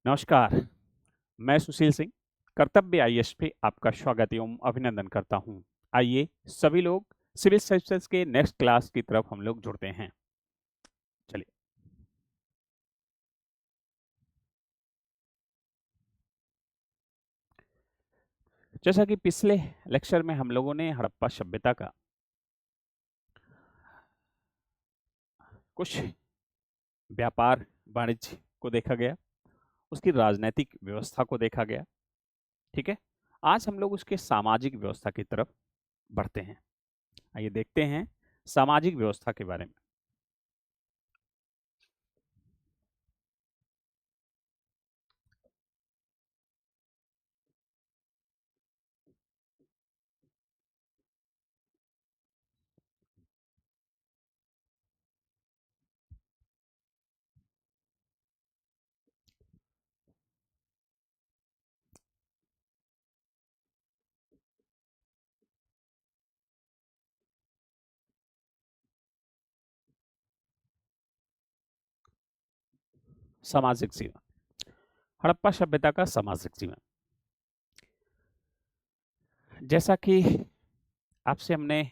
नमस्कार, मैं सुशील सिंह कर्तव्य आईएएस पे आपका स्वागत एवं अभिनंदन करता हूं। आइए सभी लोग सिविल सर्विसेज के नेक्स्ट क्लास की तरफ हम लोग जुड़ते हैं। चलिए, जैसा कि पिछले लेक्चर में हम लोगों ने हड़प्पा सभ्यता का कुछ व्यापार वाणिज्य को देखा गया, उसकी राजनीतिक व्यवस्था को देखा गया। ठीक है, आज हम लोग उसके सामाजिक व्यवस्था की तरफ बढ़ते हैं। आइए देखते हैं सामाजिक व्यवस्था के बारे में। सामाजिक जीवन, हड़प्पा सभ्यता का सामाजिक जीवन, जैसा कि आपसे हमने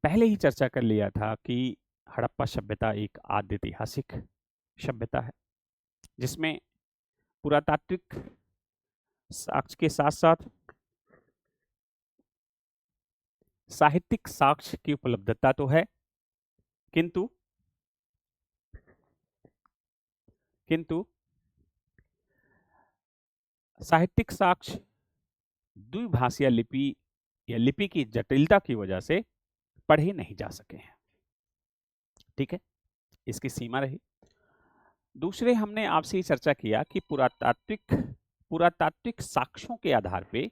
पहले ही चर्चा कर लिया था कि हड़प्पा सभ्यता एक आद्य ऐतिहासिक सभ्यता है जिसमें पुरातात्विक साक्ष्य के साथ साथ साहित्यिक साक्ष्य की उपलब्धता तो है, किंतु किंतु साहित्यिक साक्ष्य द्विभाषीय लिपि या लिपि की जटिलता की वजह से पढ़े नहीं जा सके हैं। ठीक है, इसकी सीमा रही। दूसरे, हमने आपसे चर्चा किया कि पुरातात्विक साक्ष्यों के आधार पे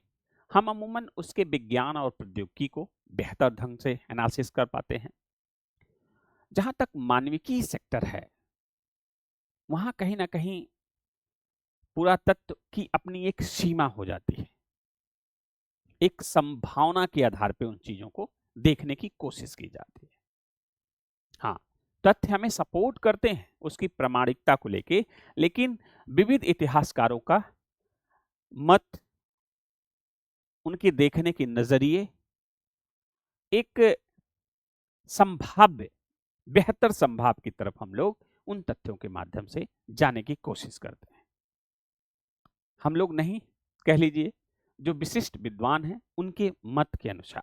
हम अमूमन उसके विज्ञान और प्रौद्योगिकी को बेहतर ढंग से एनालिसिस कर पाते हैं। जहां तक मानविकी सेक्टर है, वहां कहीं ना कहीं पुरातत्व की अपनी एक सीमा हो जाती है। एक संभावना के आधार पे उन चीजों को देखने की कोशिश की जाती है। हाँ, तथ्य हमें सपोर्ट करते हैं उसकी प्रामाणिकता को लेके, लेकिन विविध इतिहासकारों का मत, उनके देखने के नजरिए एक संभाव्य बेहतर संभाव की तरफ हम लोग उन तथ्यों के माध्यम से जाने की कोशिश करते हैं। हम लोग नहीं, कह लीजिए जो विशिष्ट विद्वान हैं उनके मत के अनुसार।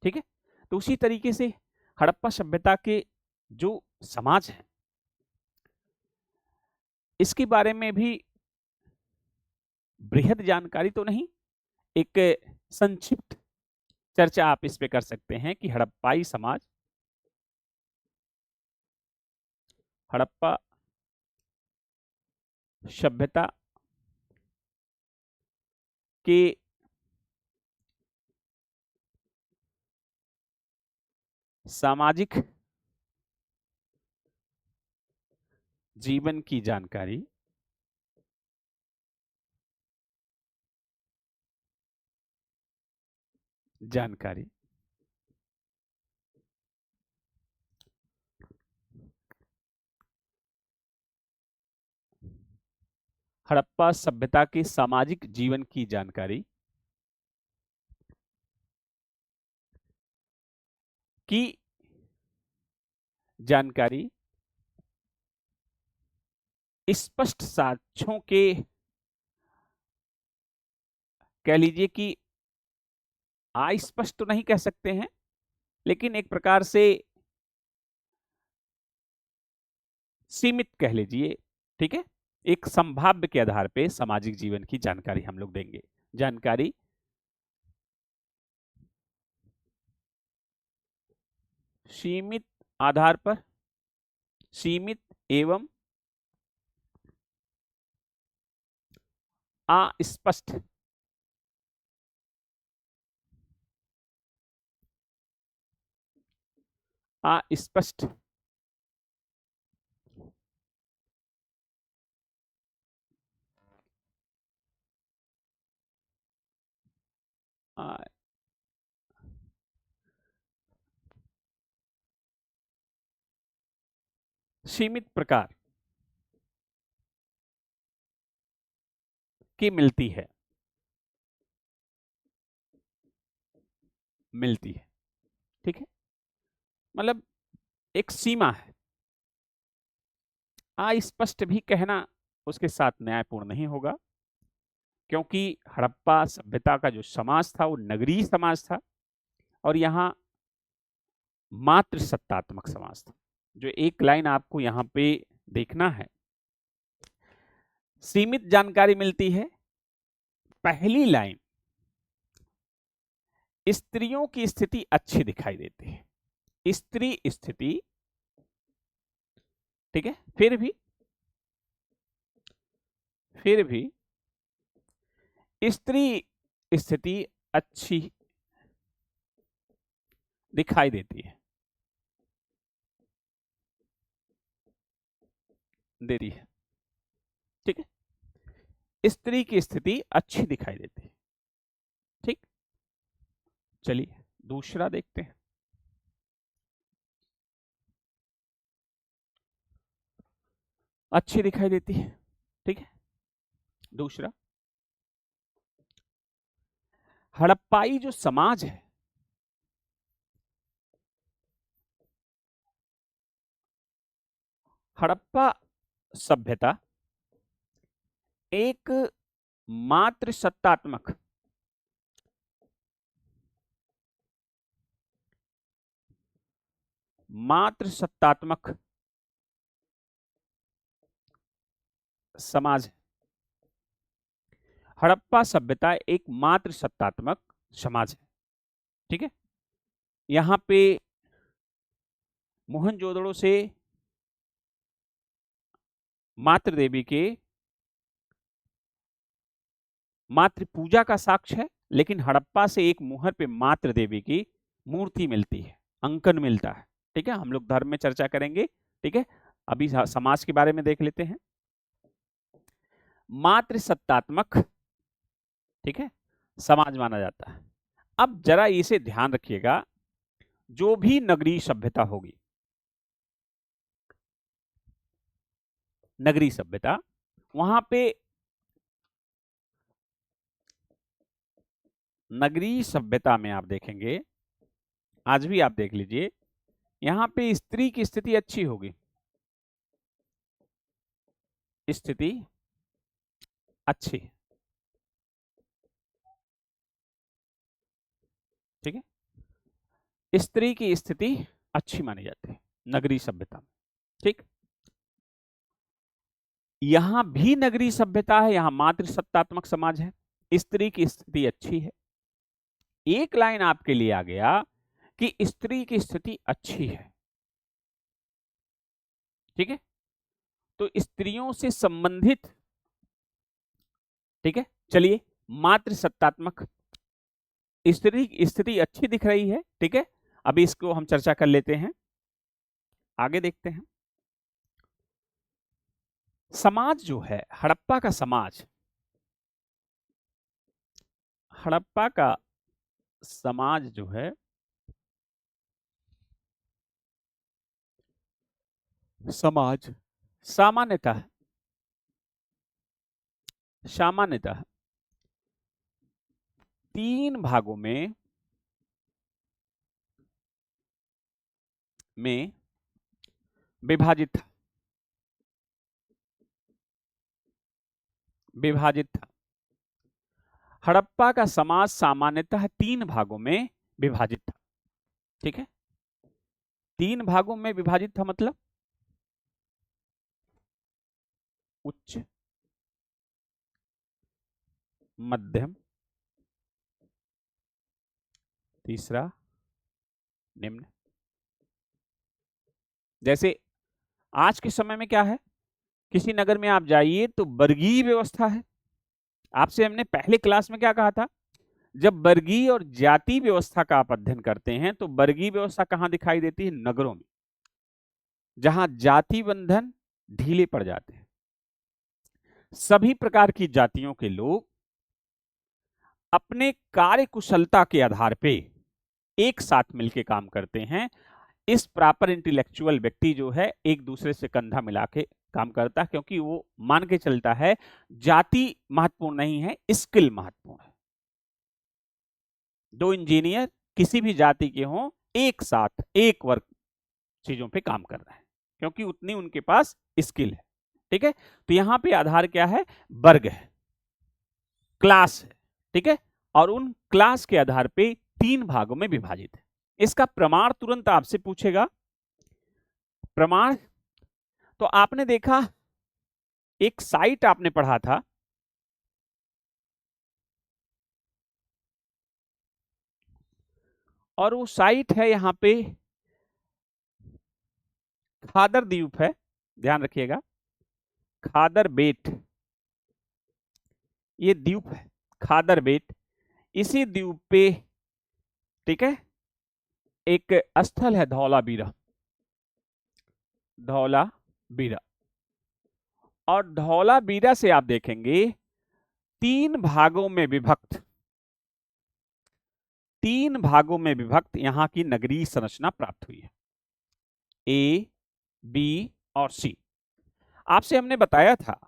ठीक है, तो उसी तरीके से हड़प्पा सभ्यता के जो समाज है, इसके बारे में भी बृहद जानकारी तो नहीं, एक संक्षिप्त चर्चा आप इस पे कर सकते हैं कि हड़प्पाई समाज, हड़प्पा सभ्यता के सामाजिक जीवन की जानकारी जानकारी हड़प्पा सभ्यता के सामाजिक जीवन की जानकारी की जानकारी स्पष्ट साक्ष्यों के, कह लीजिए कि अस्पष्ट तो नहीं कह सकते हैं, लेकिन एक प्रकार से सीमित कह लीजिए। ठीक है, एक संभाव्य के आधार पे सामाजिक जीवन की जानकारी हम लोग देंगे। जानकारी सीमित आधार पर, सीमित एवं अस्पष्ट अस्पष्ट सीमित प्रकार की मिलती है, मिलती है। ठीक है, मतलब एक सीमा है। अस्पष्ट भी कहना उसके साथ न्यायपूर्ण नहीं होगा, क्योंकि हड़प्पा सभ्यता का जो समाज था वो नगरीय समाज था और यहाँ मात्र सत्तात्मक समाज था। जो एक लाइन आपको यहाँ पे देखना है, सीमित जानकारी मिलती है। पहली लाइन, स्त्रियों की स्थिति अच्छी दिखाई देती है, स्त्री स्थिति, ठीक है, फिर भी स्त्री स्थिति अच्छी दिखाई देती है, ठीक है, स्त्री की स्थिति अच्छी दिखाई देती है। ठीक, चलिए दूसरा देखते हैं। अच्छी दिखाई देती है, ठीक है। दूसरा, हड़प्पाई जो समाज है, हड़प्पा सभ्यता एक मात्र सत्तात्मक समाज है। हड़प्पा सभ्यता एक मात्र सत्तात्मक समाज है, ठीक है। यहां पे मोहनजोदड़ो से मातृ देवी के मातृ पूजा का साक्ष्य है, लेकिन हड़प्पा से एक मुहर पे मातृ देवी की मूर्ति मिलती है, अंकन मिलता है, ठीक है। हम लोग धर्म में चर्चा करेंगे, ठीक है। अभी समाज के बारे में देख लेते हैं। मातृ सत्तात्मक, ठीक है, समाज माना जाता है। अब जरा इसे ध्यान रखिएगा, जो भी नगरीय सभ्यता होगी, नगरीय सभ्यता, वहां पे नगरीय सभ्यता में आप देखेंगे, आज भी आप देख लीजिए, यहां पे स्त्री की स्थिति अच्छी होगी, स्थिति अच्छी, ठीक है, स्त्री की स्थिति अच्छी मानी जाती है नगरीय सभ्यता में, ठीक। यहां भी नगरीय सभ्यता है, यहां मातृ सत्तात्मक समाज है, स्त्री की स्थिति अच्छी है। एक लाइन आपके लिए आ गया कि स्त्री की स्थिति अच्छी है, ठीक है। तो स्त्रियों से संबंधित, ठीक है, चलिए, मातृ सत्तात्मक, स्त्री की स्थिति अच्छी दिख रही है, ठीक है। अभी इसको हम चर्चा कर लेते हैं, आगे देखते हैं। समाज जो है, हड़प्पा का समाज, हड़प्पा का समाज जो है, समाज सामान्यतः तीन भागों में विभाजित था। हड़प्पा का समाज सामान्यतः तीन भागों में विभाजित था, ठीक है। तीन भागों में विभाजित था मतलब उच्च, मध्यम, तीसरा निम्न। जैसे आज के समय में क्या है, किसी नगर में आप जाइए तो वर्गीय व्यवस्था है। आपसे हमने पहले क्लास में क्या कहा था, जब वर्गीय और जाति व्यवस्था का आप अध्ययन करते हैं तो वर्गीय व्यवस्था कहां दिखाई देती है, नगरों में, जहां जाति बंधन ढीले पड़ जाते हैं। सभी प्रकार की जातियों के लोग अपने कार्य कुशलता के आधार पे एक साथ मिलकर काम करते हैं। इस प्रॉपर इंटेलेक्चुअल व्यक्ति जो है एक दूसरे से कंधा मिला के काम करता है, क्योंकि वो मान के चलता है जाति महत्वपूर्ण नहीं है, स्किल महत्वपूर्ण है। दो इंजीनियर किसी भी जाति के हों, एक साथ एक वर्क चीजों पे काम कर रहे हैं, क्योंकि उतनी उनके पास स्किल है। ठीक है, तो यहां पे आधार क्या है? वर्ग है, क्लास है। ठीक है, और उन क्लास के आधार पे 3 भागों में विभाजित है। इसका प्रमाण तुरंत आपसे पूछेगा। प्रमाण तो आपने देखा, एक साइट आपने पढ़ा था, और वो साइट है यहां पे खादर द्वीप है, ध्यान रखिएगा, खादर बेट, ये द्वीप है खादर बेट। इसी द्वीप पे, ठीक है, एक स्थल है धौलावीरा, धौलावीरा। और धौलावीरा से आप देखेंगे 3 भागों में विभक्त, 3 भागों में विभक्त यहां की नगरीय संरचना प्राप्त हुई है, ए, बी और सी। आपसे हमने बताया था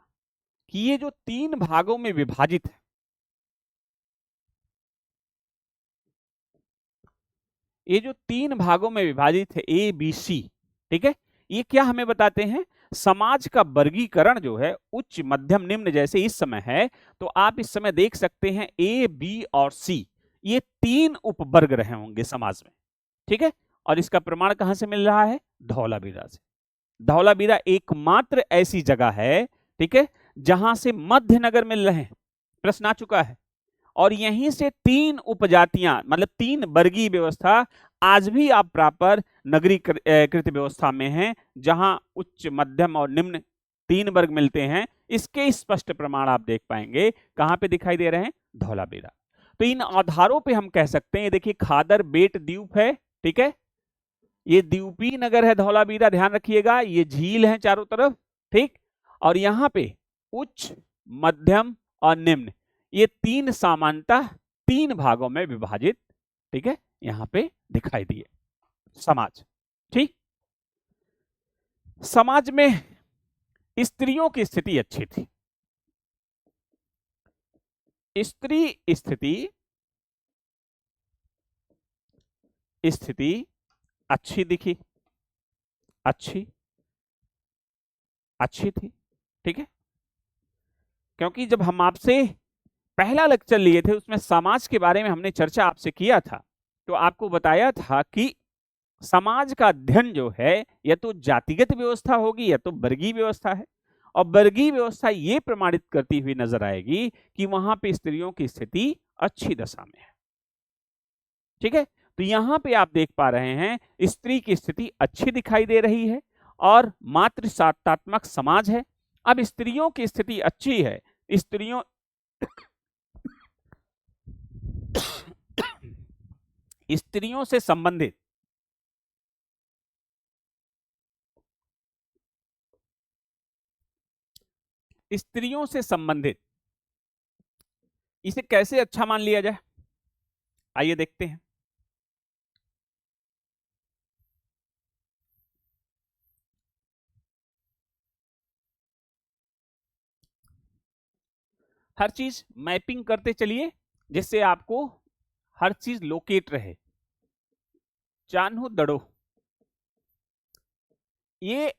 कि ये जो 3 भागों में विभाजित है, ये जो 3 भागों में विभाजित है ए, बी, सी, ठीक है, ये क्या हमें बताते हैं? समाज का वर्गीकरण जो है उच्च, मध्यम, निम्न जैसे इस समय है, तो आप इस समय देख सकते हैं ए, बी और सी, ये 3 उपवर्ग रहे होंगे समाज में। ठीक है, और इसका प्रमाण कहां से मिल रहा है? धौलावीरा से। धौलावीरा एकमात्र ऐसी जगह है, ठीक है, जहां से मध्य नगर मिल रहे हैं, प्रश्न आ चुका है। और यहीं से 3 उपजातियां, मतलब 3 वर्गीय व्यवस्था आज भी आप प्रॉपर नगरीकृत व्यवस्था में हैं, जहां उच्च, मध्यम और निम्न 3 वर्ग मिलते हैं। इसके स्पष्ट प्रमाण आप देख पाएंगे कहां पे दिखाई दे रहे हैं? धौलावीरा। तो इन आधारों पे हम कह सकते हैं, देखिए खादर बेट द्वीप है, ठीक है, ये द्वीपीय नगर है धौलावीरा, ध्यान रखिएगा, ये झील है चारों तरफ, ठीक, और यहां पे उच्च, मध्यम और निम्न, ये 3 सामान्यतः 3 भागों में विभाजित, ठीक है, यहां पे दिखाई दिए समाज। ठीक, समाज में स्त्रियों की स्थिति अच्छी थी, स्त्री स्थिति अच्छी दिखी, अच्छी थी। ठीक है, क्योंकि जब हम आपसे पहला लेक्चर लिए थे उसमें समाज के बारे में हमने चर्चा आपसे किया था, तो आपको बताया था कि समाज का अध्ययन जो है या तो जातिगत व्यवस्था होगी या तो वर्गीय व्यवस्था है, और वर्गीय व्यवस्था ये प्रमाणित करती हुई नजर आएगी कि वहां पे स्त्रियों की स्थिति अच्छी दशा में है। ठीक है, तो यहां पे आप देख पा रहे हैं स्त्री की स्थिति अच्छी दिखाई दे रही है और मातृसात्मक समाज है। अब स्त्रियों की स्थिति अच्छी है, स्त्रियों स्त्रियों से संबंधित इसे कैसे अच्छा मान लिया जाए, आइए देखते हैं। हर चीज मैपिंग करते चलिए जिससे आपको हर चीज लोकेट रहे। चान्हो दड़ो, ये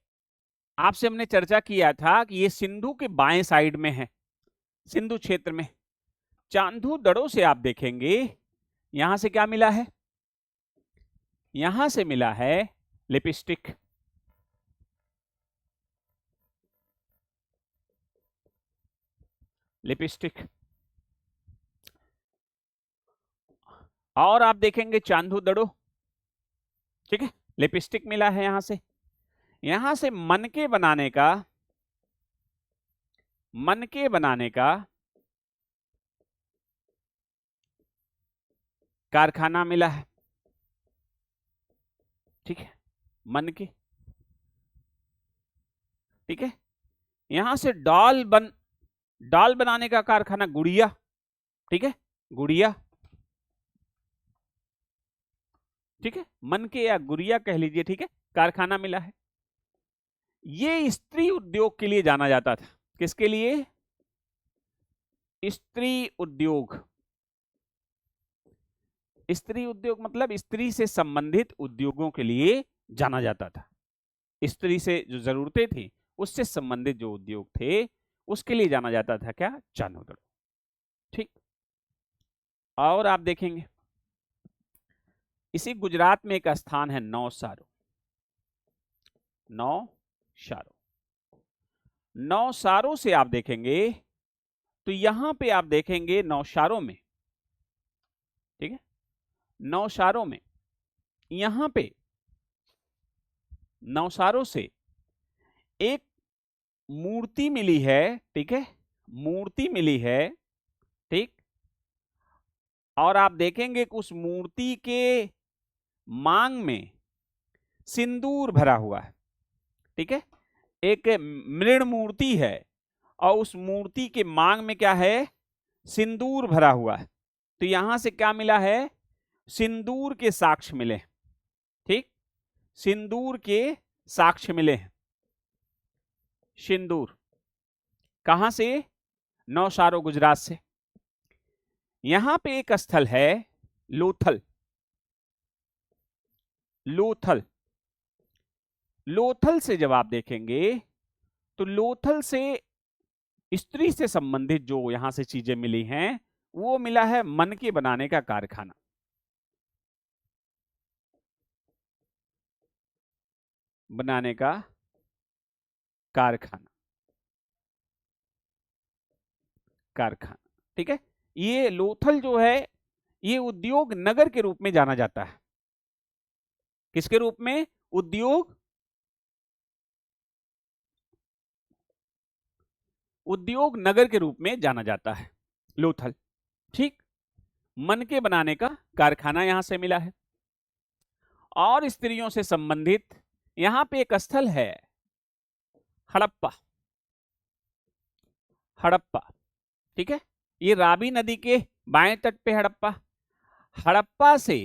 आपसे हमने चर्चा किया था कि ये सिंधु के बाएं साइड में है, सिंधु क्षेत्र में। चांदू दड़ों से आप देखेंगे यहां से क्या मिला है? यहां से मिला है लिपस्टिक, लिपस्टिक। और आप देखेंगे चांदू दड़ो, ठीक है, लिपस्टिक मिला है यहां से मनके बनाने का कारखाना मिला है, ठीक है, मनके, ठीक है। यहां से डॉल बनाने का कारखाना गुड़िया, ठीक है, गुड़िया, ठीक है, मनके या गुड़िया कह लीजिए, ठीक है, कारखाना मिला है। ये स्त्री उद्योग के लिए जाना जाता था। किसके लिए? स्त्री उद्योग। स्त्री उद्योग मतलब स्त्री से संबंधित उद्योगों के लिए जाना जाता था। स्त्री से जो जरूरतें थी उससे संबंधित जो उद्योग थे उसके लिए जाना जाता था क्या? चांदोदड़ो। ठीक। और आप देखेंगे इसी गुजरात में एक स्थान है नौसारो। नौसारो, नौसारो से आप देखेंगे तो यहां पे आप देखेंगे नौसारो में, ठीक है, नौसारो में यहां पे नौसारो से एक मूर्ति मिली है। ठीक है, मूर्ति मिली है। ठीक। और आप देखेंगे कि उस मूर्ति के मांग में सिंदूर भरा हुआ है। ठीक है, एक मृण मूर्ति है और उस मूर्ति के मांग में क्या है? सिंदूर भरा हुआ है। तो यहां से क्या मिला है? सिंदूर के साक्ष्य मिले। ठीक, सिंदूर के साक्ष्य मिले हैं। सिंदूर कहां से? नौसारो गुजरात से। यहां पे एक स्थल है लोथल। लोथल, लोथल से जब आप देखेंगे तो लोथल से स्त्री से संबंधित जो यहां से चीजें मिली हैं वो मिला है मनके बनाने का कारखाना। बनाने का कारखाना, कारखाना। ठीक है, ये लोथल जो है ये उद्योग नगर के रूप में जाना जाता है। किसके रूप में? उद्योग, उद्योग नगर के रूप में जाना जाता है लोथल। ठीक, मनके बनाने का कारखाना यहां से मिला है। और स्त्रियों से संबंधित यहां पे एक स्थल है हड़प्पा। हड़प्पा, ठीक है, ये रावी नदी के बाएं तट पे हड़प्पा। हड़प्पा से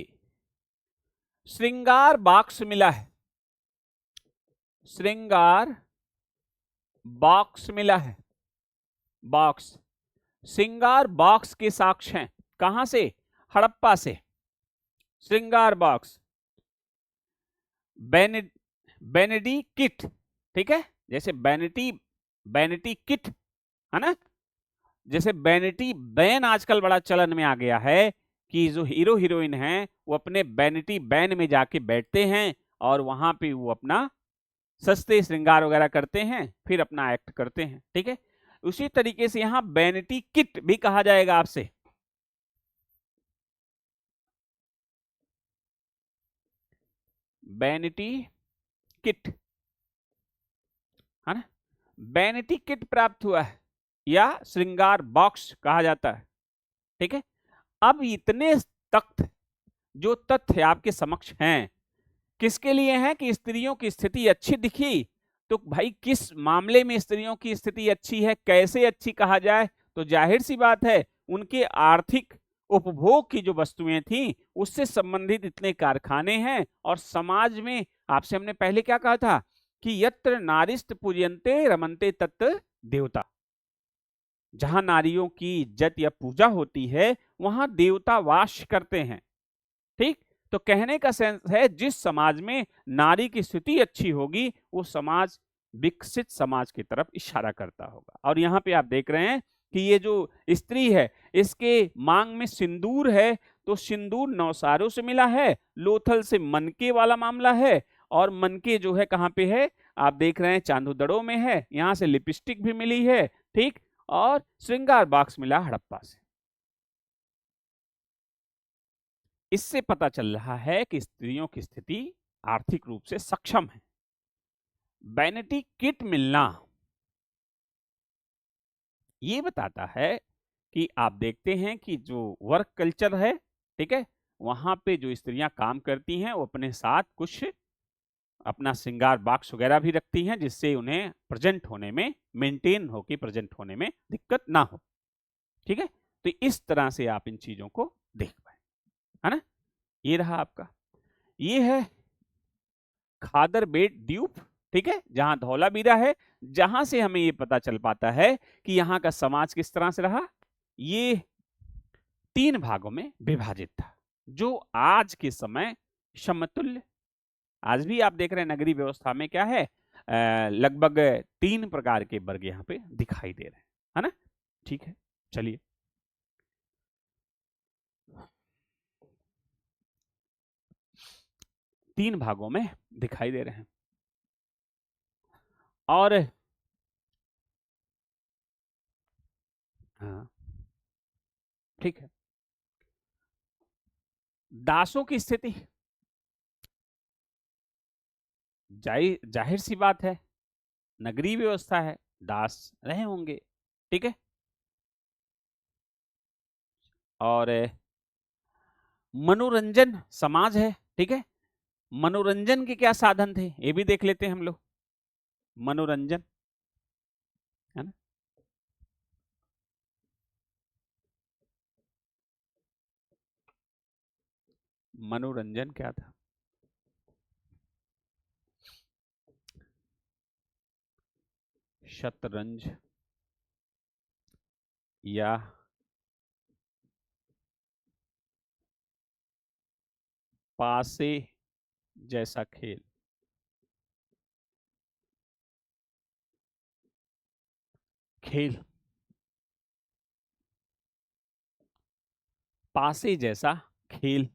श्रृंगार बॉक्स मिला है। श्रृंगार बॉक्स मिला है। बॉक्स, श्रृंगार बॉक्स के साक्ष्य हैं। कहां से? हड़प्पा से। श्रृंगार बॉक्स, बैनिटी किट। ठीक है, जैसे बैनिटी, बैनिटी किट है ना, जैसे बैनिटी बैन आजकल बड़ा चलन में आ गया है कि जो हीरो हीरोइन हैं वो अपने बैनिटी बैन में जाके बैठते हैं और वहां पे वो अपना सस्ते श्रृंगार वगैरह करते हैं, फिर अपना एक्ट करते हैं। ठीक है, उसी तरीके से यहां बैनिटी किट भी कहा जाएगा आपसे। बैनिटी किट है ना, बैनिटी किट प्राप्त हुआ है या श्रृंगार बॉक्स कहा जाता है। ठीक है, अब इतने तथ्य जो तथ्य आपके समक्ष हैं किसके लिए हैं? कि स्त्रियों की स्थिति अच्छी दिखी तो भाई किस मामले में स्त्रियों की स्थिति अच्छी है, कैसे अच्छी कहा जाए? तो जाहिर सी बात है उनके आर्थिक उपभोग की जो वस्तुएं थी उससे संबंधित इतने कारखाने हैं। और समाज में आपसे हमने पहले क्या कहा था कि यत्र नारिष्ट पूजयन्ते रमन्ते तत्र देवता। जहां नारियों की इज्जत या पूजा होती है वहां देवता वास करते हैं। ठीक, तो कहने का सेंस है जिस समाज में नारी की स्थिति अच्छी होगी वो समाज विकसित समाज की तरफ इशारा करता होगा। और यहां पे आप देख रहे हैं कि ये जो स्त्री है इसके मांग में सिंदूर है, तो सिंदूर नौसारों से मिला है। लोथल से मनके वाला मामला है, और मनके जो है कहां पे है? आप देख रहे हैं चांदोदड़ो में है। यहां से लिपस्टिक भी मिली है। ठीक, और श्रृंगार बॉक्स मिला हड़प्पा से। इससे पता चल रहा है कि स्त्रियों की स्थिति आर्थिक रूप से सक्षम है। वैनिटी किट मिलना ये बताता है कि आप देखते हैं कि जो वर्क कल्चर है, ठीक है, वहां पे जो स्त्रियां काम करती हैं वो अपने साथ कुछ अपना श्रृंगार बॉक्स वगैरह भी रखती हैं जिससे उन्हें प्रेजेंट होने में, मेंटेन होकर प्रेजेंट होने में दिक्कत ना हो। ठीक है, तो इस तरह से आप इन चीजों को देख पाए, है ना। ये रहा आपका, ये है खादर बेट द्वीप। ठीक है, जहां धौलावीरा है, जहां से हमें ये पता चल पाता है कि यहाँ का समाज किस तरह से रहा। ये 3 भागों में विभाजित था, जो आज के समय समतुल्य। आज भी आप देख रहे हैं नगरीय व्यवस्था में क्या है, लगभग 3 प्रकार के वर्ग यहाँ पे दिखाई दे रहे हैं, है ना। ठीक है, चलिए। तीन भागों में दिखाई दे रहे हैं। और हाँ, ठीक है। दासों की स्थिति जाहिर सी बात है, नगरीय व्यवस्था है, दास रहे होंगे, ठीक है। और मनोरंजन समाज है, ठीक है। मनोरंजन के क्या साधन थे ये भी देख लेते हैं हम लोग। मनोरंजन, है ना। मनोरंजन क्या था? शतरंज या पासे जैसा खेल। खेल, पासे जैसा खेल,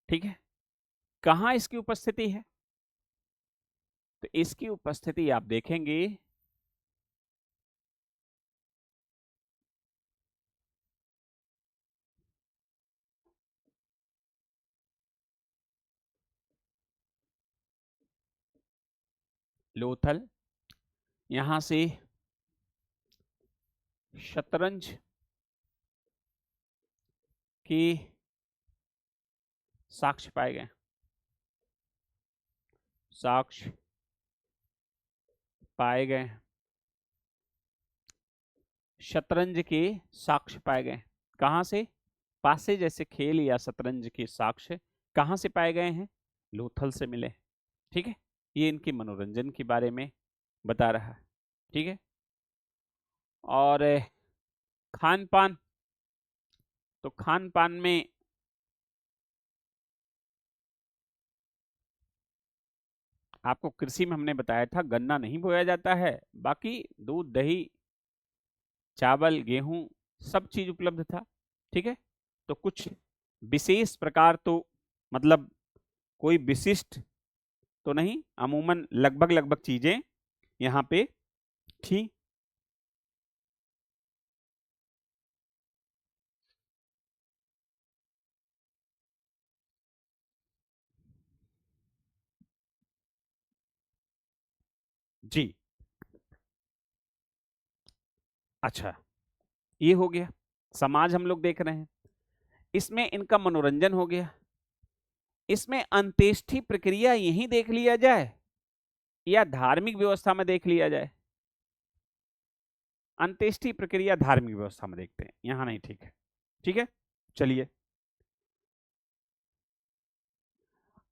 ठीक है। कहां इसकी उपस्थिति है? तो इसकी उपस्थिति आप देखेंगे लोथल, यहां से शतरंज के साक्ष्य पाए गए। साक्ष्य पाए गए, शतरंज के साक्ष्य पाए गए। कहां से? पासे जैसे खेल या शतरंज के साक्ष्य कहां से पाए गए हैं? लोथल से मिले, ठीक है। ये इनके मनोरंजन के बारे में बता रहा है, ठीक है। और खान पान, तो खान पान में आपको कृषि में हमने बताया था गन्ना नहीं बोया जाता है, बाकी दूध दही चावल गेहूं सब चीज उपलब्ध था, ठीक है। तो कुछ विशेष प्रकार तो मतलब कोई विशिष्ट तो नहीं, अमूमन लगभग लगभग चीजें यहाँ पे थी। जी, अच्छा, ये हो गया समाज हम लोग देख रहे हैं। इसमें इनका मनोरंजन हो गया। इसमें अंत्येष्टि प्रक्रिया यही देख लिया जाए या धार्मिक व्यवस्था में देख लिया जाए? अंत्येष्टि प्रक्रिया धार्मिक व्यवस्था में देखते हैं, यहां नहीं, ठीक है। ठीक है, चलिए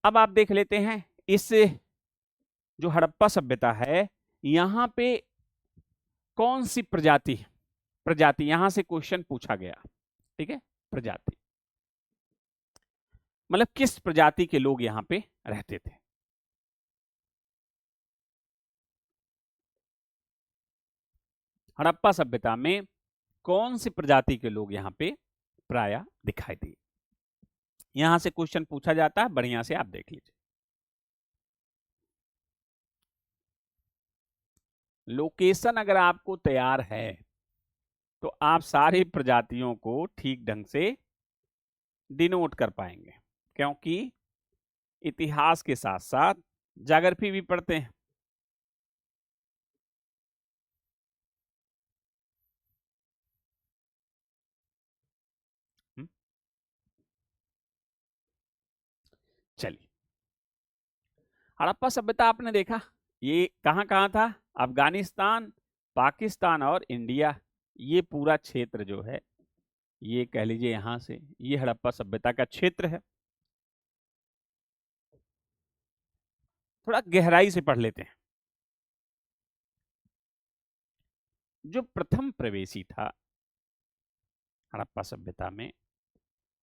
अब आप देख लेते हैं इस जो हड़प्पा सभ्यता है, यहां पे कौन सी प्रजाति प्रजाति यहां से क्वेश्चन पूछा गया, ठीक है। प्रजाति मतलब किस प्रजाति के लोग यहां पे रहते थे। हड़प्पा सभ्यता में कौन सी प्रजाति के लोग यहां पे प्राय दिखाई दिए, यहां से क्वेश्चन पूछा जाता है, बढ़िया से आप देख लीजिए। लोकेशन अगर आपको तैयार है तो आप सारी प्रजातियों को ठीक ढंग से डिनोट कर पाएंगे, क्योंकि इतिहास के साथ साथ ज्योग्राफी भी पढ़ते हैं। चलिए, हड़प्पा सभ्यता आपने देखा, ये कहां कहां था? अफगानिस्तान, पाकिस्तान और इंडिया, ये पूरा क्षेत्र जो है, ये कह लीजिए यहां से ये हड़प्पा सभ्यता का क्षेत्र है। थोड़ा गहराई से पढ़ लेते हैं। जो प्रथम प्रवेशी था हड़प्पा सभ्यता में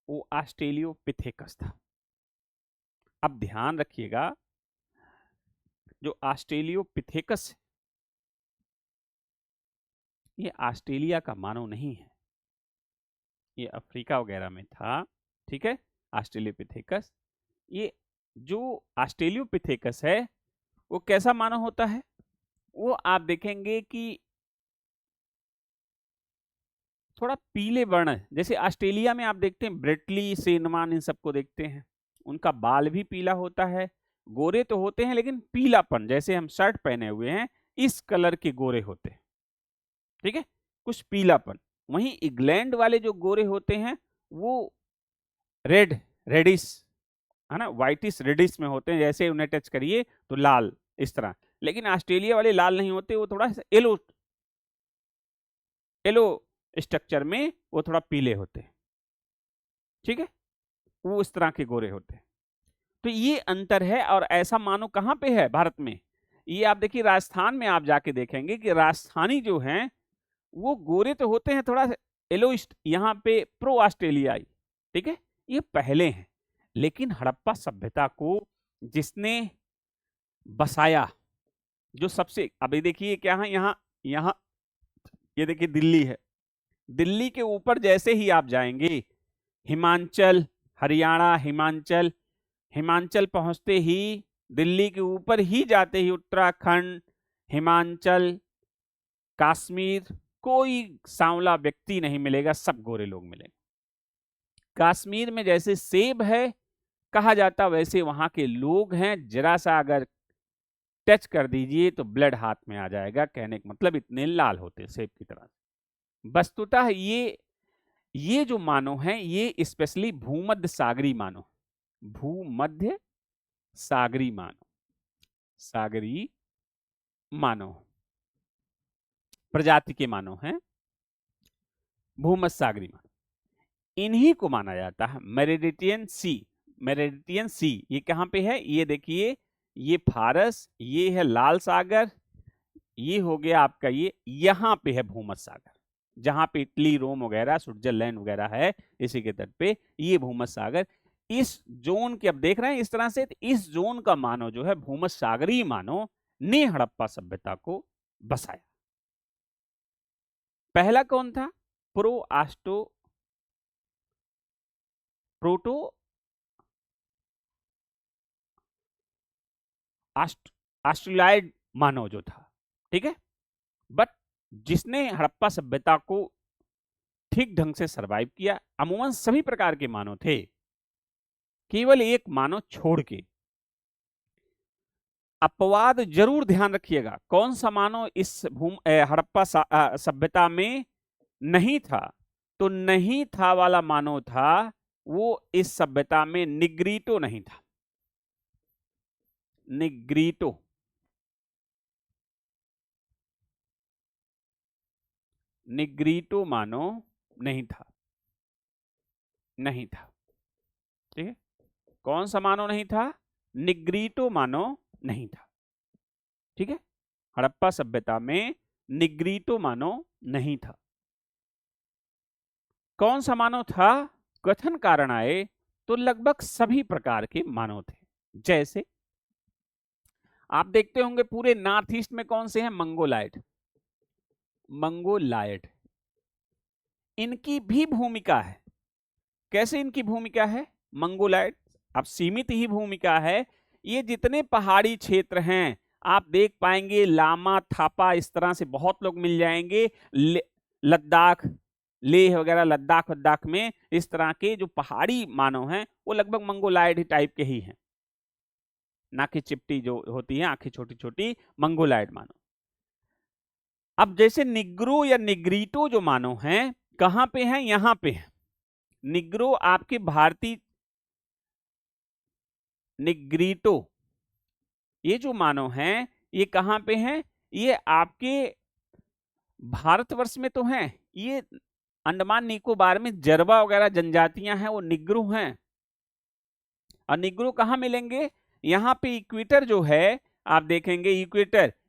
वो ऑस्ट्रेलियोपिथेकस था। अब ध्यान रखिएगा, जो ऑस्ट्रेलियोपिथेकस ये ऑस्ट्रेलिया का मानव नहीं है, ये अफ्रीका वगैरह में था, ठीक है। ऑस्ट्रेलियोपिथेकस, ये जो ऑस्ट्रेलियोपिथेकस है वो कैसा मानव होता है, वो आप देखेंगे कि थोड़ा पीले वर्ण, जैसे ऑस्ट्रेलिया में आप देखते हैं ब्रेटली, सेनमान, इन सबको देखते हैं, उनका बाल भी पीला होता है, गोरे तो होते हैं लेकिन पीलापन, जैसे हम शर्ट पहने हुए हैं इस कलर के गोरे होते हैं, ठीक है, कुछ पीलापन। वहीं इंग्लैंड वाले जो गोरे होते हैं वो रेडिश है ना, व्हाइटिश रेडिश में होते हैं, जैसे उन्हें टच करिए तो लाल इस तरह। लेकिन ऑस्ट्रेलिया वाले लाल नहीं होते, वो थोड़ा येलो स्ट्रक्चर में, वो थोड़ा पीले होते हैं, ठीक है, वो इस तरह के गोरे होते हैं। तो ये अंतर है। और ऐसा मानो कहां पे है भारत में, ये आप देखिए राजस्थान में आप जाके देखेंगे कि राजस्थानी जो हैं वो गोरे तो होते हैं, थोड़ा येलोइस्ट, यहाँ पे प्रो ऑस्ट्रेलियाई, ठीक है, ये पहले हैं। लेकिन हड़प्पा सभ्यता को जिसने बसाया, जो सबसे, अभी देखिए क्या है, यहाँ यहाँ ये देखिए दिल्ली है, दिल्ली के ऊपर जैसे ही आप जाएंगे, हिमाचल, हरियाणा, हिमाचल, हिमाचल पहुंचते ही, दिल्ली के ऊपर ही जाते ही उत्तराखंड, हिमाचल, कश्मीर, कोई सांवला व्यक्ति नहीं मिलेगा, सब गोरे लोग मिलेंगे। कश्मीर में जैसे सेब है कहा जाता, वैसे वहां के लोग हैं, जरा सा अगर टच कर दीजिए तो ब्लड हाथ में आ जाएगा, कहने का मतलब इतने लाल होते सेब की तरह। वस्तुतः ये जो मानव हैं ये स्पेशली भूमध्य सागरी मानव, भूमध्य सागरी मानव, सागरी मानव प्रजाति के मानव हैं, भूमध्य सागरी मानव। इन्हीं को माना जाता है मेडिटेरियन सी, मेडिटेरियन सी ये कहां पे है, ये देखिए, ये फारस, ये है लाल सागर, ये हो गया आपका, ये यहां पे है भूमध्य सागर, जहां पे इटली, रोम वगैरह, स्विट्जरलैंड वगैरह है, इसी के तट पे ये भूमध्य सागर। इस जोन के, अब देख रहे हैं इस तरह से, इस जोन का मानव जो है भूमध्य सागरीय मानव ने हड़प्पा सभ्यता को बसाया। पहला कौन था, प्रोटो ऑस्ट्रेलियाइड मानव जो था, ठीक है। बट जिसने हड़प्पा सभ्यता को ठीक ढंग से सरवाइव किया, अमूमन सभी प्रकार के मानव थे, केवल एक मानव छोड़ के। अपवाद जरूर ध्यान रखिएगा, कौन सा मानव इस हड़प्पा सभ्यता में नहीं था, तो नहीं था वाला मानव था वो इस सभ्यता में निग्रीटो नहीं था, निग्रीटो, निग्रीटो मानव नहीं था, नहीं था, ठीक है। कौन सा मानव नहीं था, निग्रीटो मानव नहीं था, ठीक है। हड़प्पा सभ्यता में निग्रीटो मानव नहीं था। कौन सा मानव था, कथन कारण आए तो लगभग सभी प्रकार के मानव थे। जैसे आप देखते होंगे पूरे नॉर्थ ईस्ट में कौन से हैं, मंगोलायड, मंगोलायड, इनकी भी भूमिका है। कैसे इनकी भूमिका है, मंगोलायड, अब सीमित ही भूमिका है। ये जितने पहाड़ी क्षेत्र हैं आप देख पाएंगे, लामा, थापा, इस तरह से बहुत लोग मिल जाएंगे, लद्दाख, लेह वगैरह, लद्दाख में इस तरह के जो पहाड़ी मानव हैं वो लगभग मंगोलायड टाइप के ही हैं, नाके चिपटी जो होती है, आंखें छोटी छोटी, मंगोलायड मानव। अब जैसे निग्रो या निग्रीटो जो मानव हैं कहां पे हैं, यहां पे हैं। निग्रो आपके भारतीय, निग्रीटो ये जो मानव हैं ये कहां पे हैं, ये आपके भारतवर्ष में तो हैं, ये अंडमान निकोबार में जरवा वगैरह जनजातियां हैं वो निग्रो हैं। और निग्रो कहां मिलेंगे, यहाँ पे इक्वेटर जो है आप देखेंगे,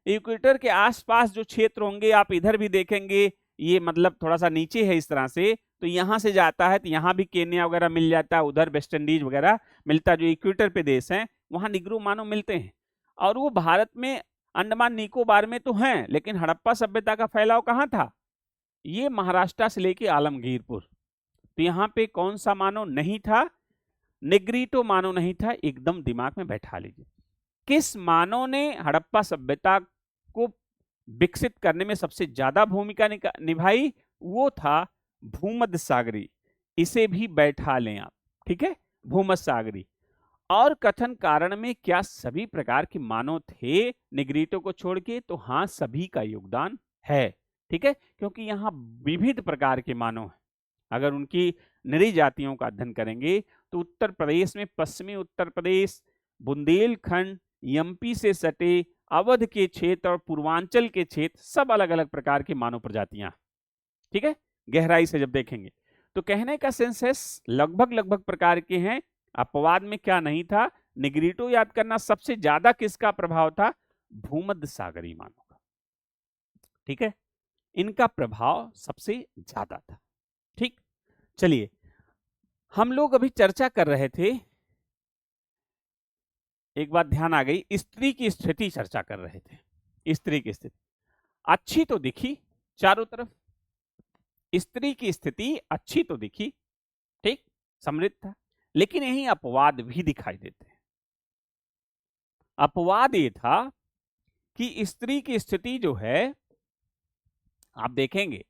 इक्वेटर के आसपास जो क्षेत्र होंगे आप इधर भी देखेंगे, ये मतलब थोड़ा सा नीचे है इस तरह से, तो यहाँ से जाता है तो यहाँ भी केन्या वगैरह मिल जाता है, उधर वेस्ट इंडीज वगैरह मिलता, जो इक्वेटर पे देश हैं वहां निग्रो मानव मिलते हैं। और वो भारत में अंडमान निकोबार में तो हैं, लेकिन हड़प्पा सभ्यता का फैलाव कहाँ था? ये महाराष्ट्र से लेके आलमगीरपुर। तो यहाँ पे कौन सा मानव नहीं था? निग्रिटो मानव नहीं था। एकदम दिमाग में बैठा लीजिए। किस मानव ने हड़प्पा सभ्यता को विकसित करने में सबसे ज्यादा भूमिका निभाई? वो था भूमध्य सागरी। इसे भी बैठा लें आप, ठीक है, भूमध्य सागरी। और कथन कारण में क्या सभी प्रकार के मानव थे निग्रिटो को छोड़ के? तो हाँ, सभी का योगदान है, ठीक है, क्योंकि यहाँ विविध प्रकार के मानव हैं। अगर उनकी नरी जातियों का अध्ययन करेंगे तो उत्तर प्रदेश में पश्चिमी उत्तर प्रदेश, बुंदेलखंड, एमपी से सटे अवध के क्षेत्र और पूर्वांचल के क्षेत्र, सब अलग अलग प्रकार की मानव प्रजातियां, ठीक है, गहराई से जब देखेंगे तो कहने का सेंस लगभग प्रकार के हैं। अपवाद में क्या नहीं था? निग्रिटो याद करना। सबसे ज्यादा किसका प्रभाव था? भूमध्य सागरी मानव का, ठीक है, इनका प्रभाव सबसे ज्यादा था। ठीक, चलिए हम लोग अभी चर्चा कर रहे थे, एक बात ध्यान आ गई, स्त्री की स्थिति चर्चा कर रहे थे। स्त्री की स्थिति अच्छी तो दिखी चारों तरफ, स्त्री की स्थिति अच्छी तो दिखी, ठीक, समृद्ध था, लेकिन यही अपवाद भी दिखाई देते हैं। अपवाद ये था कि स्त्री की स्थिति जो है आप देखेंगे,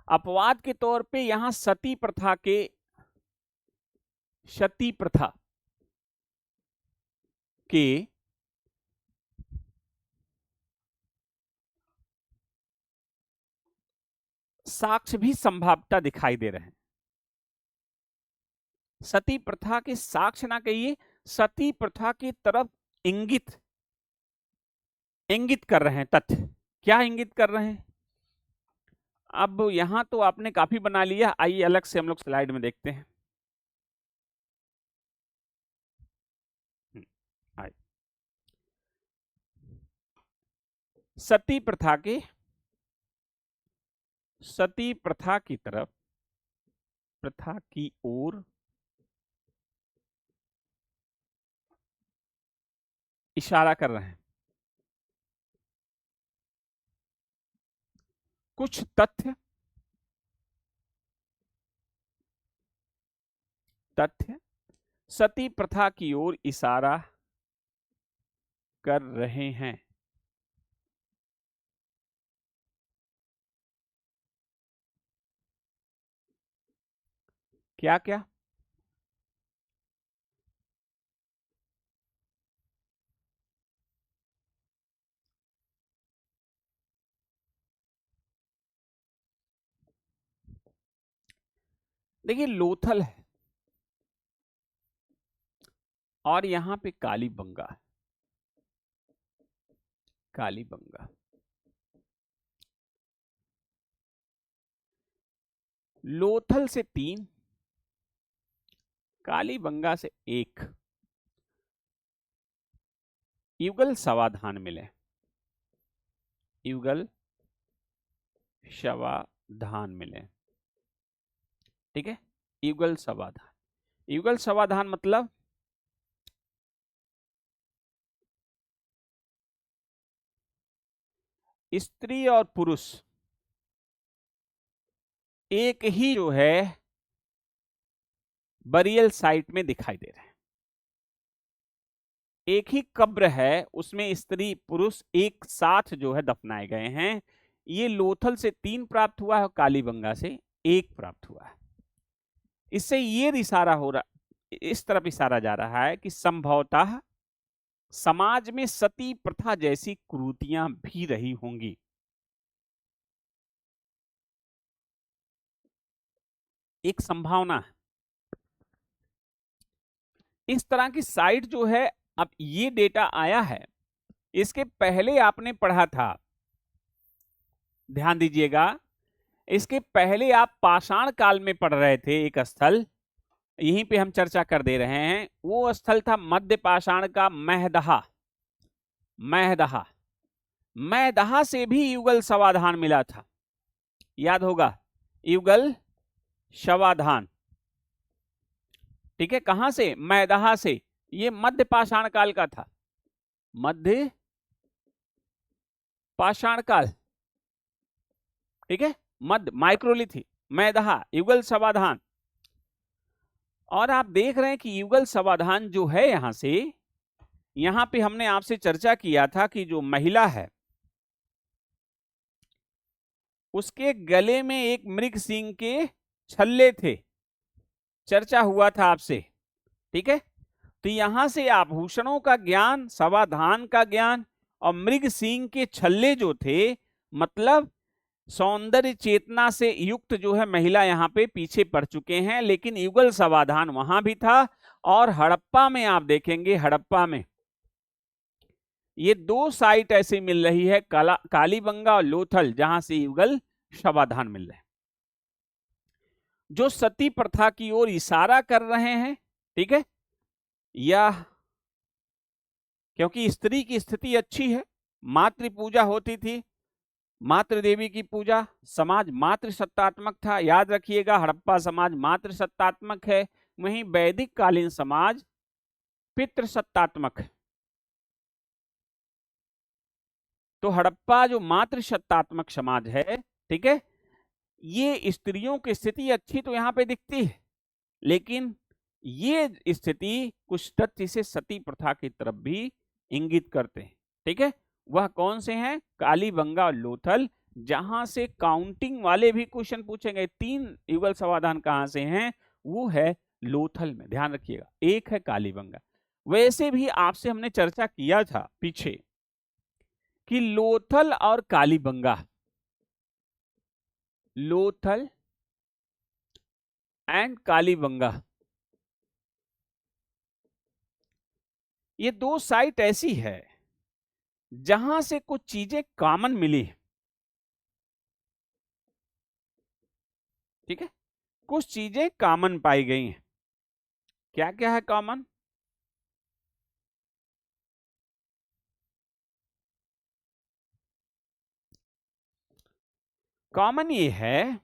अपवाद के तौर पे यहां सती प्रथा के साक्ष्य भी संभावता दिखाई दे रहे हैं। सती प्रथा के साक्ष्य ना कहिए, सती प्रथा की तरफ इंगित कर रहे हैं तथ्य। क्या इंगित कर रहे हैं? अब यहां तो आपने काफी बना लिया, आइए अलग से हम लोग स्लाइड में देखते हैं। आइए, सती प्रथा की तरफ, प्रथा की ओर इशारा कर रहे हैं। कुछ तथ्य सती प्रथा की ओर इशारा कर रहे हैं। क्या क्या? देखिए, लोथल है और यहां पे कालीबंगा है। कालीबंगा, लोथल से 3, कालीबंगा से 1, युगल समाधान मिले। युगल समाधान मिले, ठीक है, युगल समाधान। युगल समाधान मतलब स्त्री और पुरुष एक ही जो है बरियल साइट में दिखाई दे रहे हैं। एक ही कब्र है, उसमें स्त्री पुरुष एक साथ जो है दफनाए गए हैं। ये लोथल से 3 प्राप्त हुआ है, कालीबंगा से 1 प्राप्त हुआ है। इससे ये इशारा हो रहा, इस तरफ इशारा जा रहा है कि संभवतः समाज में सती प्रथा जैसी कुरीतियां भी रही होंगी। एक संभावना है। इस तरह की साइट जो है, अब ये डेटा आया है, इसके पहले आपने पढ़ा था, ध्यान दीजिएगा, इसके पहले आप पाषाण काल में पढ़ रहे थे एक स्थल, यहीं पे हम चर्चा कर दे रहे हैं। वो स्थल था मध्य पाषाण का महदहा। महदहा, महदहा से भी युगल समाधान मिला था, याद होगा, युगल शवाधान। ठीक है, कहां से? मैदहा से। ये मध्य पाषाण काल का था, मध्य पाषाण काल। ठीक है, मध्य माइक्रोलिथी, मैदहा, युगल समाधान। और आप देख रहे हैं कि युगल समाधान जो है, यहां पे हमने आपसे चर्चा किया था कि जो महिला है उसके गले में एक मृग सिंह के छल्ले थे, चर्चा हुआ था आपसे। ठीक है, तो यहां से आभूषणों का ज्ञान, समाधान का ज्ञान और मृग सिंह के छल्ले जो थे, मतलब सौंदर्य चेतना से युक्त जो है महिला यहां पे पीछे पड़ चुके हैं। लेकिन युगल समाधान वहां भी था। और हड़प्पा में आप देखेंगे, हड़प्पा में ये दो साइट ऐसी मिल रही है, कालीबंगा और लोथल, जहां से युगल समाधान मिल रहे हैं, जो सती प्रथा की ओर इशारा कर रहे हैं। ठीक है, या क्योंकि स्त्री की स्थिति अच्छी है, मातृ पूजा होती थी, मातृ देवी की पूजा, समाज मातृ सत्तात्मक था। याद रखिएगा, हड़प्पा समाज मातृ सत्तात्मक है, वहीं वैदिक कालीन समाज पितृ सत्तात्मक है। तो हड़प्पा जो मातृ सत्तात्मक समाज है, ठीक है, ये स्त्रियों की स्थिति अच्छी तो यहां पे दिखती है, लेकिन ये स्थिति कुछ तथ्य से सती प्रथा की तरफ भी इंगित करते हैं। ठीक है, वह कौन से हैं? कालीबंगा और लोथल, जहां से काउंटिंग वाले भी क्वेश्चन पूछेंगे। 3 युगल समाधान कहां से हैं? वो है लोथल में, ध्यान रखिएगा। एक है कालीबंगा। वैसे भी आपसे हमने चर्चा किया था पीछे कि लोथल और कालीबंगा, लोथल एंड कालीबंगा, ये दो साइट ऐसी है जहां से कुछ चीजें कॉमन मिली। ठीक है, कुछ चीजें कॉमन पाई गई हैं। क्या क्या है कॉमन? कॉमन ये है,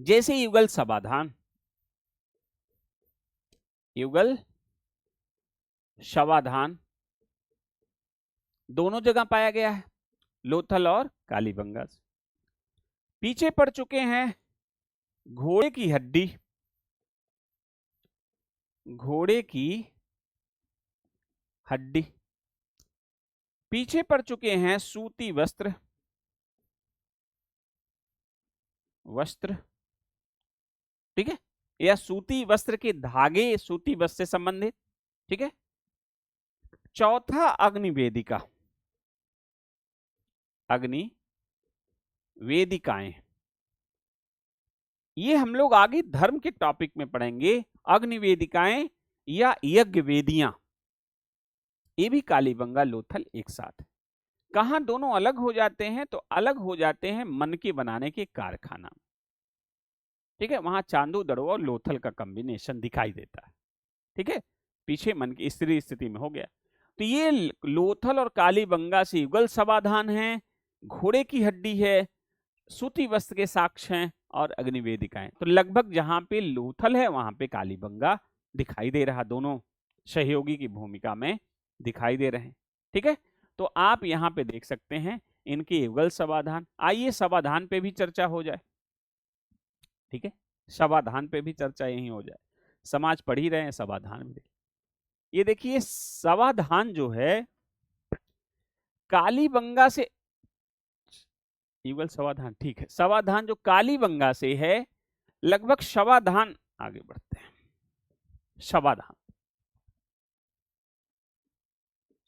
जैसे युगल समाधान, युगल समाधान दोनों जगह पाया गया है, लोथल और कालीबंगा से। पीछे पड़ चुके हैं घोड़े की हड्डी, घोड़े की हड्डी। पीछे पड़ चुके हैं सूती वस्त्र, वस्त्र। ठीक है, या सूती वस्त्र के धागे, सूती वस्त्र से संबंधित। ठीक है, चौथा अग्नि वेदिका, अग्नि वेदिकाएं। ये हम लोग आगे धर्म के टॉपिक में पढ़ेंगे। अग्नि वेदिकाएं या यज्ञ वेदियां, ये भी कालीबंगा लोथल एक साथ। कहां दोनों अलग हो जाते हैं? तो अलग हो जाते हैं मन के बनाने के कारखाना। ठीक है, वहां चांदू दड़ो और लोथल का कॉम्बिनेशन दिखाई देता है। ठीक है, पीछे मन की स्त्री स्थिति में हो गया। तो ये लोथल और कालीबंगा से युगल समाधान है, घोड़े की हड्डी है, सूती वस्त्र के साक्ष्य हैं और अग्निवेदिकाएं। तो लगभग जहां पे लोथल है वहां पे कालीबंगा दिखाई दे रहा, दोनों सहयोगी की भूमिका में दिखाई दे रहे हैं। ठीक है, तो आप यहां पे देख सकते हैं इनके युगल समाधान। आइए समाधान पे भी चर्चा हो जाए। ठीक है, समाधान पे भी चर्चा यही हो जाए। समाज पढ़ ही रहे हैं, समाधान भी। ये देखिए, समाधान जो है कालीबंगा से, युगल समाधान ठीक है, समाधान जो कालीबंगा से है, लगभग समाधान, आगे बढ़ते हैं। समाधान,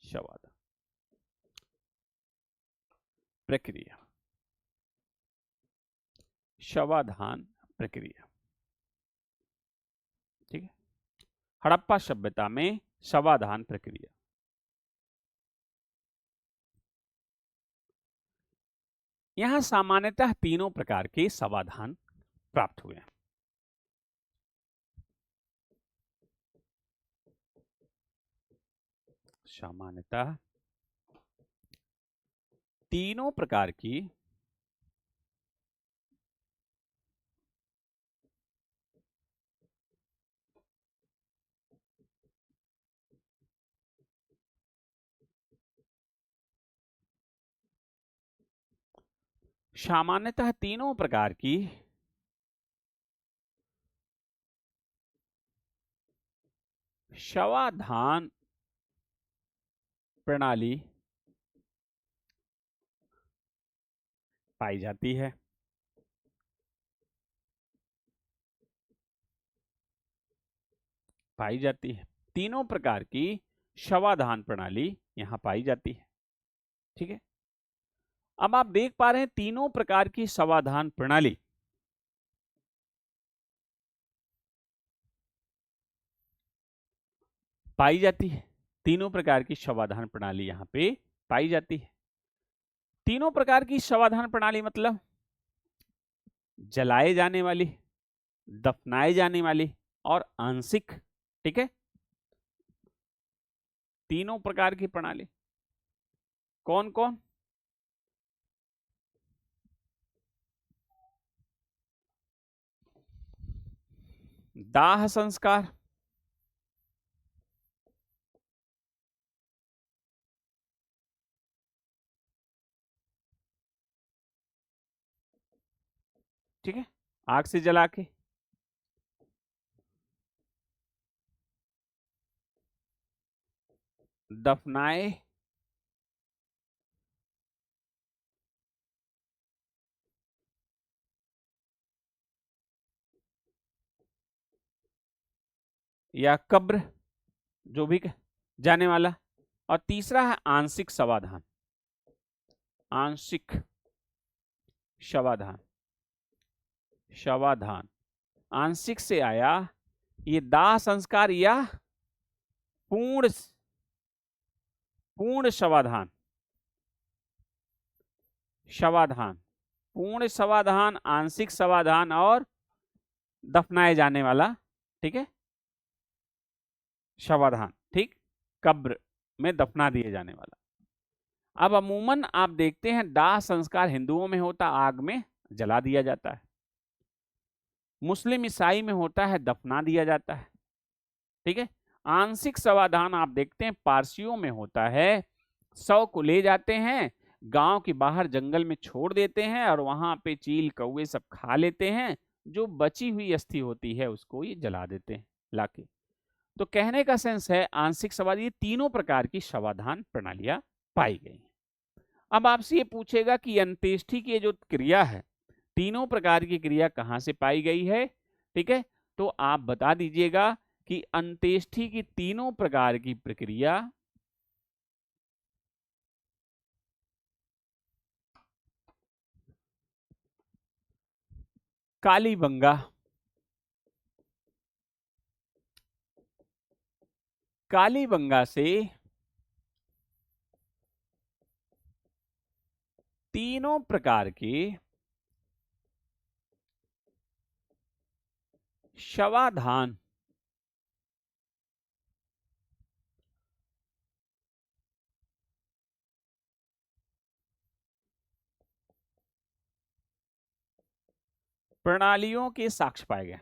समाधान प्रक्रिया, समाधान प्रक्रिया। ठीक है, हड़प्पा सभ्यता में समाधान प्रक्रिया। यहां सामान्यतः तीनों प्रकार के समाधान प्राप्त हुए हैं। सामान्यतः तीनों प्रकार की सामान्यतः तीनों प्रकार की शवाधान प्रणाली पाई जाती है। पाई जाती है, तीनों प्रकार की शवाधान प्रणाली यहां पाई जाती है। ठीक है, अब आप देख पा रहे हैं तीनों प्रकार की शवाधान प्रणाली पाई जाती है। तीनों प्रकार की शवाधान प्रणाली यहां पे पाई जाती है। तीनों प्रकार की शवाधान प्रणाली मतलब जलाए जाने वाली, दफनाए जाने वाली और आंशिक। ठीक है, तीनों प्रकार की प्रणाली कौन कौन? दाह संस्कार, ठीक है, आग से जला के, दफनाए, या कब्र, जो भी जाने वाला। और तीसरा है आंशिक शवाधान। आंशिक शवाधान, शवाधान आंशिक से आया ये दाह संस्कार या पूर्ण पूर्ण शवाधान। शवाधान, पूर्ण शवाधान, आंशिक शवाधान और दफनाए जाने वाला। ठीक है, शवाधान, ठीक, कब्र में दफना दिए जाने वाला। अब अमूमन आप देखते हैं दाह संस्कार हिंदुओं में होता आग में जला दिया जाता है, मुस्लिम ईसाई में होता है दफना दिया जाता है। ठीक है, आंशिक शवाधान आप देखते हैं पारसियों में होता है शव को ले जाते हैं, गांव के बाहर जंगल में छोड़ देते हैं और वहां पे चील कौवे सब खा लेते हैं, जो बची हुई अस्थि होती है उसको ये जला देते हैं लाके। तो कहने का सेंस है आंशिक शवाधान, ये तीनों प्रकार की शवाधान प्रणालियां पाई गई हैं। अब आपसे ये पूछेगा कि अंत्येष्टि की जो क्रिया है, तीनों प्रकार की क्रिया कहां से पाई गई है? ठीक है, तो आप बता दीजिएगा कि अंत्येष्टि की तीनों प्रकार की प्रक्रिया कालीबंगा, कालीबंगा से तीनों प्रकार के शवाधान प्रणालियों के साक्ष्य पाए गए।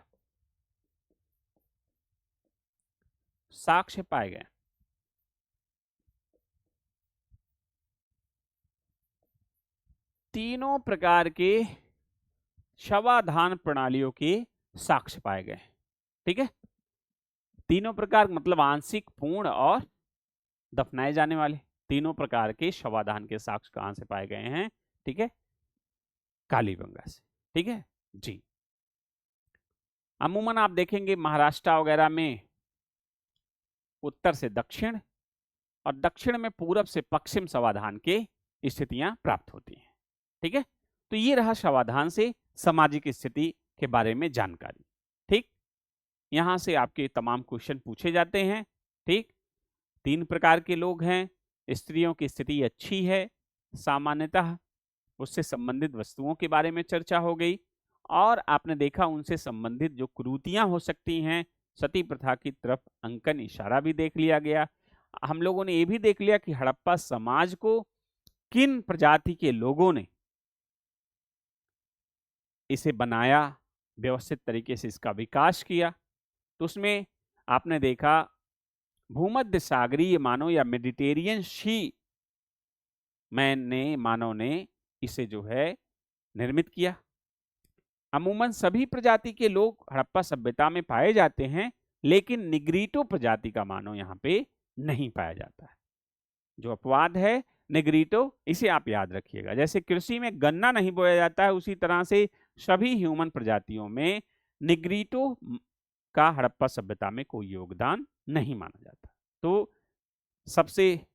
साक्ष्य पाए गए, तीनों प्रकार के शवाधान प्रणालियों के साक्ष्य पाए गए। ठीक है, तीनों प्रकार मतलब आंशिक, पूर्ण और दफनाए जाने वाले, तीनों प्रकार के शवाधान के साक्ष्य कहां से पाए गए हैं? ठीक है, कालीबंगा से। ठीक है जी, अमूमन आप देखेंगे महाराष्ट्र वगैरह में उत्तर से दक्षिण और दक्षिण में पूरब से पश्चिम शवाधान के स्थितियां प्राप्त होती हैं। ठीक है, तो ये रहा शवाधान से सामाजिक स्थिति के बारे में जानकारी। ठीक, यहां से आपके तमाम क्वेश्चन पूछे जाते हैं। ठीक, तीन प्रकार के लोग हैं, स्त्रियों की स्थिति अच्छी है, सामान्यतः उससे संबंधित वस्तुओं के बारे में चर्चा हो गई, और आपने देखा उनसे संबंधित जो कुरीतियां हो सकती हैं, सती प्रथा की तरफ अंकन इशारा भी देख लिया गया। हम लोगों ने ये भी देख लिया कि हड़प्पा समाज को किन प्रजाति के लोगों ने इसे बनाया, व्यवस्थित तरीके से इसका विकास किया। तो उसमें आपने देखा भूमध्य सागरीय मानव या मेडिटेरियन सी मानव ने इसे जो है निर्मित किया। अमूमन सभी प्रजाति के लोग हड़प्पा सभ्यता में पाए जाते हैं, लेकिन निग्रीटो प्रजाति का मानव यहाँ पे नहीं पाया जाता है। जो अपवाद है निग्रीटो, इसे आप याद रखिएगा। जैसे कृषि में गन्ना नहीं बोया जाता है, उसी तरह से सभी ह्यूमन प्रजातियों में निग्रीटो का हड़प्पा सभ्यता में कोई योगदान नहीं माना जाता। तो सबसे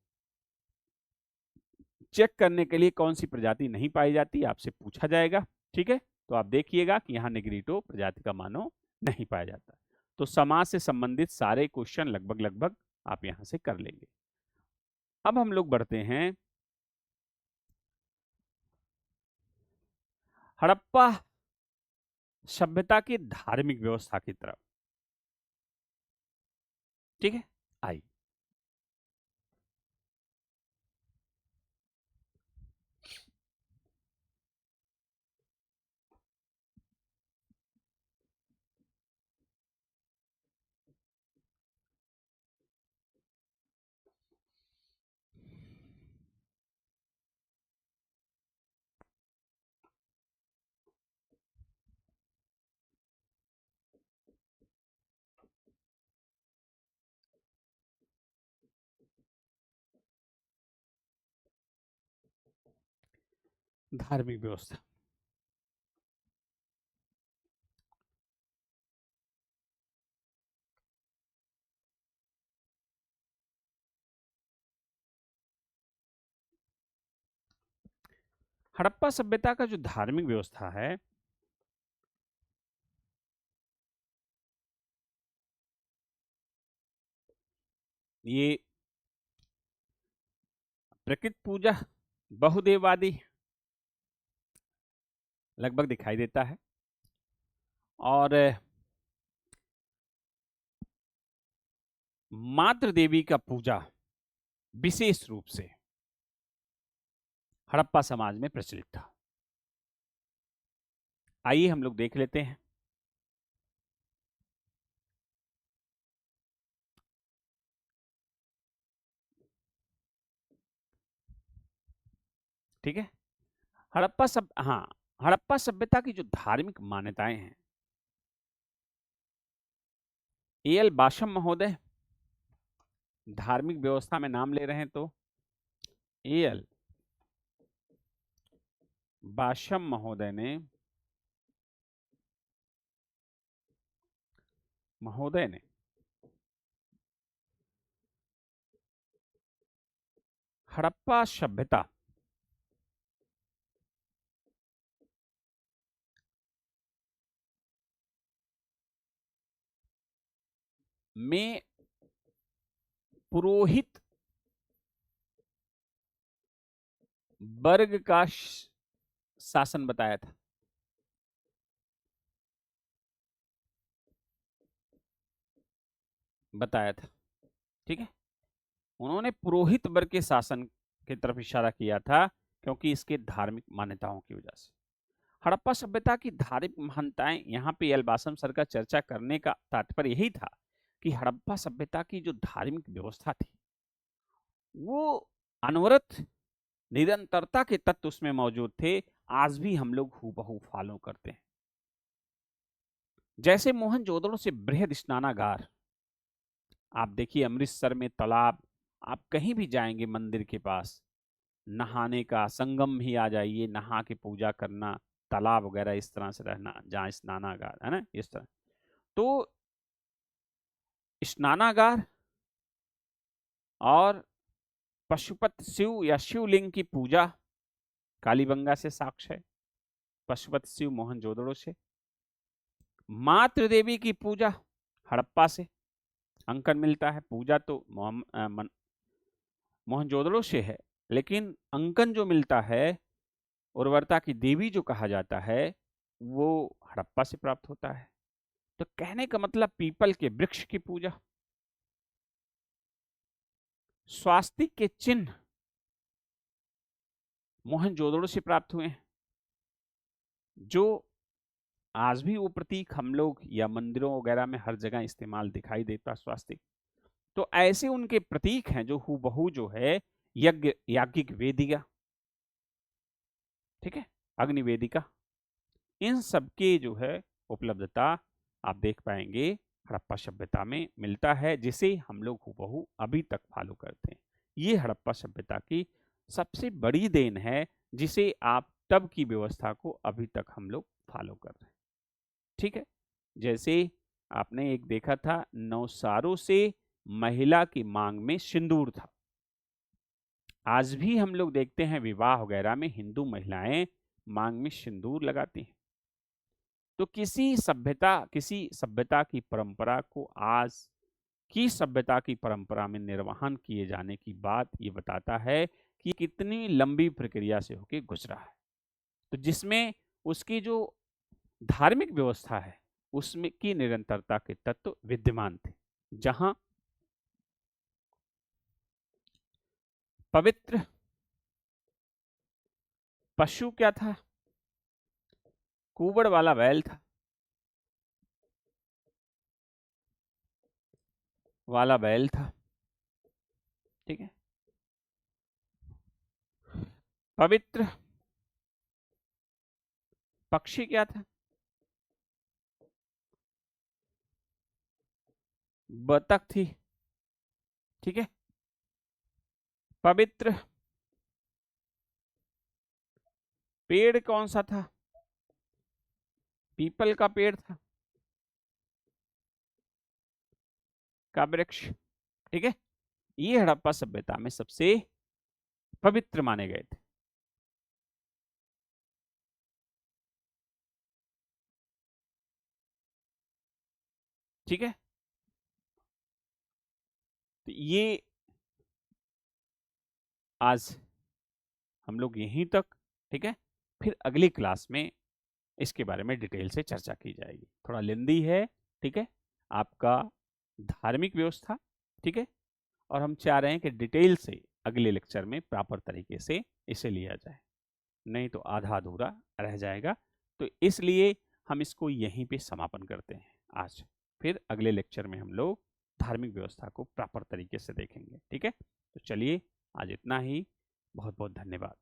चेक करने के लिए कौन सी प्रजाति नहीं पाई जाती आपसे पूछा जाएगा, ठीक है। तो आप देखिएगा कि यहाँ निग्रीटो प्रजाति का मानव नहीं पाया जाता। तो समाज से संबंधित सारे क्वेश्चन लगभग लगभग आप यहां से कर लेंगे। अब हम लोग बढ़ते हैं हड़प्पा सभ्यता की धार्मिक व्यवस्था की तरफ, ठीक है। आइए धार्मिक व्यवस्था। हड़प्पा सभ्यता का जो धार्मिक व्यवस्था है, ये प्रकृति पूजा बहुदेववादी लगभग दिखाई देता है, और मातृ देवी का पूजा विशेष रूप से हड़प्पा समाज में प्रचलित था। आइए हम लोग देख लेते हैं। ठीक है। हड़प्पा सभ्यता की जो धार्मिक मान्यताएं हैं, एल बाशम महोदय धार्मिक व्यवस्था में नाम ले रहे हैं, तो एल बाशम महोदय ने हड़प्पा सभ्यता में पुरोहित वर्ग का शासन बताया था। ठीक है। उन्होंने पुरोहित वर्ग के शासन की तरफ इशारा किया था, क्योंकि इसके धार्मिक मान्यताओं की वजह से। हड़प्पा सभ्यता की धार्मिक महानताएं, यहाँ पे एलबासम सर का चर्चा करने का तात्पर्य यही था कि हड़प्पा सभ्यता की जो धार्मिक व्यवस्था थी, वो अनवरत निरंतरता के तत्व उसमें मौजूद थे। आज भी हम लोग हूबहू फॉलो करते हैं। जैसे मोहनजोदड़ो से बृहद स्नानागार, आप देखिए अमृतसर में तालाब, आप कहीं भी जाएंगे मंदिर के पास, नहाने का संगम ही आ जाइए, नहा के पूजा करना, तालाब वगैरह इस तरह से रहना, जहाँ स्नानागार है ना, इस तरह। तो स्नानागार और पशुपति शिव या शिवलिंग की पूजा कालीबंगा से साक्ष्य है, पशुपति शिव मोहनजोदड़ो से। मातृ देवी की पूजा हड़प्पा से अंकन मिलता है। पूजा तो मोहनजोदड़ो से है, लेकिन अंकन जो मिलता है, उर्वरता की देवी जो कहा जाता है, वो हड़प्पा से प्राप्त होता है। तो कहने का मतलब पीपल के वृक्ष की पूजा, स्वास्तिक के चिन्ह मोहनजोदड़ो से प्राप्त हुए हैं, जो आज भी वो प्रतीक हम लोग या मंदिरों वगैरह में हर जगह इस्तेमाल दिखाई देता स्वास्तिक। तो ऐसे उनके प्रतीक हैं जो हूबहू जो है यज्ञ याज्ञिक वेदिका, ठीक है, अग्नि वेदिका, इन सबके जो है उपलब्धता आप देख पाएंगे हड़प्पा सभ्यता में मिलता है, जिसे हम लोग हूबहू अभी तक फॉलो करते हैं। ये हड़प्पा सभ्यता की सबसे बड़ी देन है, जिसे आप तब की व्यवस्था को अभी तक हम लोग फॉलो कर रहे हैं, ठीक है। जैसे आपने एक देखा था, नौसारों से महिला की मांग में सिंदूर था। आज भी हम लोग देखते हैं विवाह वगैरह में हिंदू महिलाएं मांग में सिंदूर लगाती हैं। तो किसी सभ्यता की परंपरा को आज की सभ्यता की परंपरा में निर्वहन किए जाने की बात ये बताता है कि कितनी लंबी प्रक्रिया से होके गुजरा है। तो जिसमें उसकी जो धार्मिक व्यवस्था है उसमें की निरंतरता के तत्व विद्यमान थे। जहां पवित्र पशु क्या था? कुबड़ वाला बैल था, ठीक है। पवित्र पक्षी क्या था? बतख थी, ठीक है। पवित्र पेड़ कौन सा था? पीपल का पेड़ था, का वृक्ष, ठीक है। ये हड़प्पा सभ्यता में सबसे पवित्र माने गए थे। ठीक है, तो ये आज हम लोग यहीं तक, ठीक है। फिर अगली क्लास में इसके बारे में डिटेल से चर्चा की जाएगी। थोड़ा लेंदी है, ठीक है, आपका धार्मिक व्यवस्था, ठीक है। और हम चाह रहे हैं कि डिटेल से अगले लेक्चर में प्रॉपर तरीके से इसे लिया जाए, नहीं तो आधा अधूरा रह जाएगा। तो इसलिए हम इसको यहीं पे समापन करते हैं आज। फिर अगले लेक्चर में हम लोग धार्मिक व्यवस्था को प्रॉपर तरीके से देखेंगे, ठीक है। तो चलिए आज इतना ही, बहुत बहुत धन्यवाद।